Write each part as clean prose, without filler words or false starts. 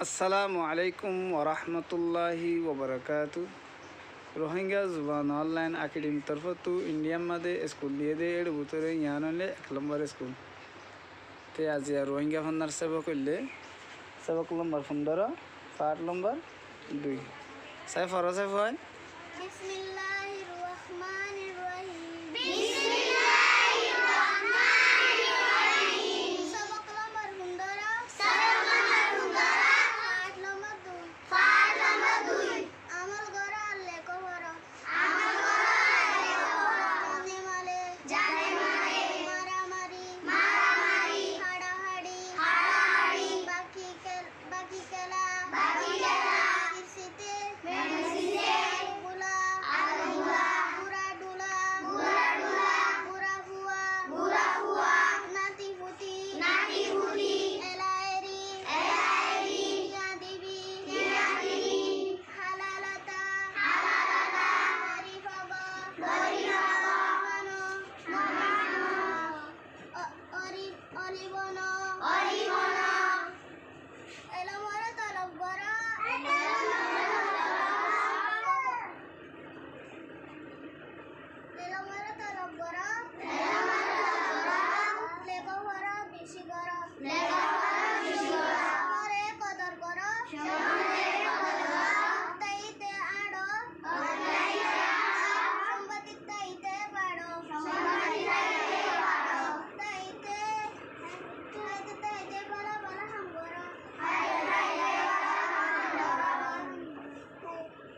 আসসালামু আলাইকুম ওরহমতুল্লাহি ওবরকাতু রোহিঙ্গা জুবান অনলাইন একাডেমি तरफ तो इंडिया मध्ये स्कूल लिए दे एड बुतरे यहाँ ले 1 नंबर स्कूल ते आज या रोहिंग्या फन्नार सबक number 15 8 number 2 Sai furrow Sai फय बिस्मिल्लाहिर रहमानिर रहीम सबक नंबर 15 8 नंबर 2 अमल गरा लेको वरो जाने माले मारामारी हाड़ाहाड़ी बाकी केला किसीते आलूला बुरा हुआ नाती फुटी एलाएरी दिया दिबी हालालता অরিবনো এলো মরে তলব গরা লেগো গরা বেশি গরা সমরে কদর করো তাইতে আড়ো সম্পত্তি তাইতে পাড়ো তাইতে বলা হাম গরা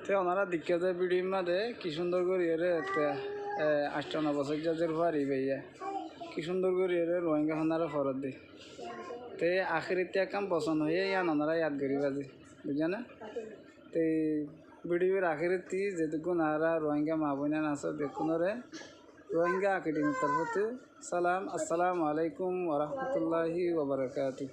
ते ओनारा दिक्कत वीडियो मध्ये की सुंदर करी रे 8 बছর যাদের পারি ভাইয়া কি সুন্দর করি রে রোহিঙ্গা ফন্নারা ফরত দে ते आखिरीতে কাম পছন্দ হয়ে ইয়ান ওনারা ইয়াদ করি বাজে বুঝা না ते ভিডিওর আখেরিতে যেটুকু নারা রোহিঙ্গা মা বোনা আছে দেখুনরে রোহিঙ্গা একাডেমি तरफ সালাম আসসালামু আলাইকুম ওয়া রাহমাতুল্লাহি ওয়া বারাকাতুহু।